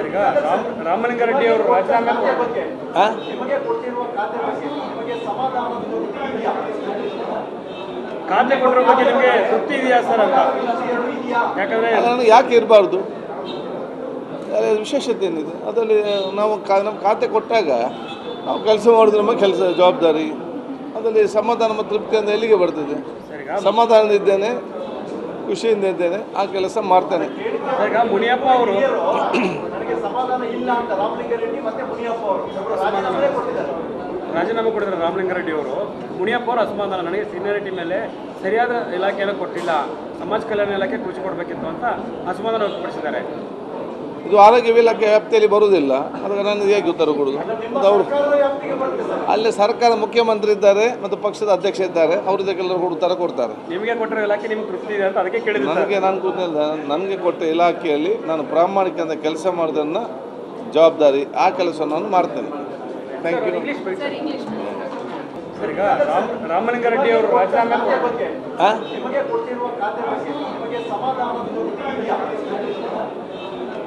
Sir, ಈಗ ರಾಮಲಿಂಗಾರೆಡ್ಡಿ ಅವರು ರಾಜೀನಾಮೆ ಖಾತೆ ಕೊಟ್ಟಿರೋ ಬಗ್ಗೆ ನಿಮಗೆ ತೃಪ್ತಿ ಇದೆಯಾ ಸರ್ ಅಂತ? ಯಾಕಂದ್ರೆ ನನಗೆ ಯಾಕೆ ಇರಬಾರ್ದು, ವಿಶೇಷತೆ ಏನಿದೆ ಅದರಲ್ಲಿ? ನಾವು ನಮ್ಮ ಖಾತೆ ಕೊಟ್ಟಾಗ ನಾವು ಕೆಲಸ ಮಾಡಿದ್ರೆ ನಮ್ಮ ಕೆಲಸ ಜವಾಬ್ದಾರಿ, ಅದರಲ್ಲಿ ಸಮಾಧಾನ ಮತ್ತು ತೃಪ್ತಿಯಿಂದ ಎಲ್ಲಿಗೆ ಬರ್ತದೆ? ಸಮಾಧಾನದಿಂದ ಇದ್ದೇನೆ, ಖುಷಿಯಿಂದ ಇದ್ದೇನೆ, ಆ ಕೆಲಸ ಮಾಡ್ತೇನೆ. ಈಗ ಮುನಿಯಪ್ಪ ಅವರು ರಾಜೀನಾಮೆ ಕೊಟ್ಟಿದ್ದಾರೆ. ರಾಮಲಿಂಗಾರೆಡ್ಡಿ ಅವರು ಮುನಿಯಪ್ಪ ಅವರು ಅಸಮಾಧಾನ, ನನಗೆ ಸೀನಿಯಾರಿಟಿ ಮೇಲೆ ಸರಿಯಾದ ಇಲಾಖೆಯನ್ನು ಕೊಟ್ಟಿಲ್ಲ, ಸಮಾಜ ಕಲ್ಯಾಣ ಇಲಾಖೆ ಕೃಷಿ ಕೊಡಬೇಕಿತ್ತು ಅಂತ ಅಸಮಾಧಾನ ವ್ಯಕ್ತಪಡಿಸಿದ್ದಾರೆ. ಇದು ಆರೋಗ್ಯ ಇಲಾಖೆ ವ್ಯಾಪ್ತಿಯಲ್ಲಿ ಬರುವುದಿಲ್ಲ, ಅದಕ್ಕೆ ನಾನು ಹೇಗೆ ಉತ್ತರ ಕೊಡೋದು? ಮತ್ತು ಅವರು ಅಲ್ಲಿ ಸರ್ಕಾರ ಮುಖ್ಯಮಂತ್ರಿ ಇದ್ದಾರೆ ಮತ್ತು ಪಕ್ಷದ ಅಧ್ಯಕ್ಷ ಇದ್ದಾರೆ, ಅವ್ರದ್ದಕ್ಕೆಲ್ಲರೂ ಉತ್ತರ ಕೊಡ್ತಾರೆ. ನಿಮಗೆ ಕೊಟ್ಟಿರೋ ಇಲಾಖೆ ನಿಮ್ಗೆ ತೃಪ್ತಿ ಇದೆ ಅಂತ ಅದಕ್ಕೆ ಕೇಳಿದ್ರೆ ನನಗೆ ಕೊಟ್ಟ ಇಲಾಖೆಯಲ್ಲಿ ನಾನು ಪ್ರಾಮಾಣಿಕದಿಂದ ಕೆಲಸ ಮಾಡೋದನ್ನು ಜವಾಬ್ದಾರಿ, ಆ ಕೆಲಸವನ್ನು ನಾನು ಮಾಡ್ತೇನೆ. Thank you. ಸರ್, ಈಗ ರಾಮಲಿಂಗಾರೆಡ್ಡಿ ಅವರು ರಾಜೀನಾಮೆ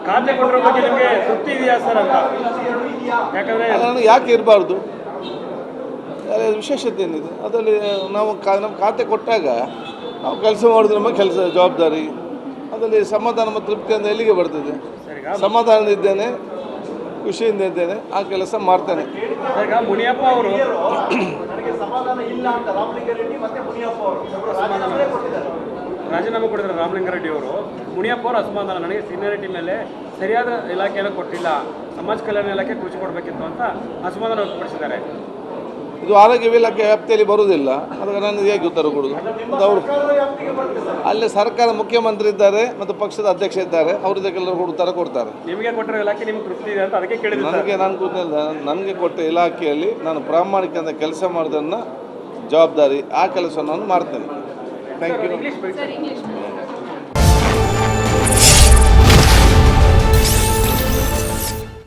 ಖಾತೆ ಕೊಟ್ಟಿರೋ ಬಗ್ಗೆ ನಿಮಗೆ ತೃಪ್ತಿ ಇದೆಯಾ ಸರ್ ಅಂತ? ಯಾಕಂದ್ರೆ ನನಗೆ ಯಾಕೆ ಇರಬಾರ್ದು, ವಿಶೇಷತೆ ಏನಿದೆ ಅದರಲ್ಲಿ? ನಾವು ನಮ್ಮ ಖಾತೆ ಕೊಟ್ಟಾಗ ನಾವು ಕೆಲಸ ಮಾಡಿದ್ರೆ ನಮ್ಮ ಕೆಲಸ ಜವಾಬ್ದಾರಿ, ಅದರಲ್ಲಿ ಸಮಾಧಾನ ಮತ್ತು ತೃಪ್ತಿಯಿಂದ ಎಲ್ಲಿಗೆ ಬರ್ತದೆ? ಸಮಾಧಾನದಿಂದ ಇದ್ದೇನೆ, ಖುಷಿಯಿಂದ ಇದ್ದೇನೆ, ಆ ಕೆಲಸ ಮಾಡ್ತೇನೆ. ಈಗ ಮುನಿಯಪ್ಪ ಅವರು ರಾಜೀನಾಮೆ ಕೊಟ್ಟಿದ್ದಾರೆ. ರಾಮಲಿಂಗಾರೆಡ್ಡಿ ಅವರು ಮುನಿಯಪ್ಪ ಅವರು ಅಸಮಾಧಾನ, ನನಗೆ ಸೀನಿಯಾರಿಟಿ ಮೇಲೆ ಸರಿಯಾದ ಇಲಾಖೆಯನ್ನು ಕೊಟ್ಟಿಲ್ಲ, ಸಮಾಜ ಕಲ್ಯಾಣ ಇಲಾಖೆ ಕೃಷಿ ಕೊಡಬೇಕಿತ್ತು ಅಂತ ಅಸಮಾಧಾನ ವ್ಯಕ್ತಪಡಿಸಿದ್ದಾರೆ. ಇದು ಆರೋಗ್ಯ ಇಲಾಖೆ ವ್ಯಾಪ್ತಿಯಲ್ಲಿ ಬರುವುದಿಲ್ಲ, ಅದಕ್ಕೆ ನಾನು ಹೇಗೆ ಉತ್ತರ ಕೊಡೋದು? ಮತ್ತು ಅವರು ಅಲ್ಲಿ ಸರ್ಕಾರ ಮುಖ್ಯಮಂತ್ರಿ ಇದ್ದಾರೆ ಮತ್ತು ಪಕ್ಷದ ಅಧ್ಯಕ್ಷ ಇದ್ದಾರೆ, ಅವ್ರದ್ದಕ್ಕೆಲ್ಲರೂ ಉತ್ತರ ಕೊಡ್ತಾರೆ. ನಿಮಗೆ ಕೊಟ್ಟಿರೋ ಇಲಾಖೆ ನಿಮ್ಗೆ ತೃಪ್ತಿ ಇದೆ ಅಂತ ಅದಕ್ಕೆ ಕೇಳಿದ್ರೆ ನನಗೆ ಕೊಟ್ಟ ಇಲಾಖೆಯಲ್ಲಿ ನಾನು ಪ್ರಾಮಾಣಿಕದಿಂದ ಕೆಲಸ ಮಾಡೋದನ್ನು ಜವಾಬ್ದಾರಿ, ಆ ಕೆಲಸವನ್ನು ನಾನು ಮಾಡ್ತೇನೆ. Thank you.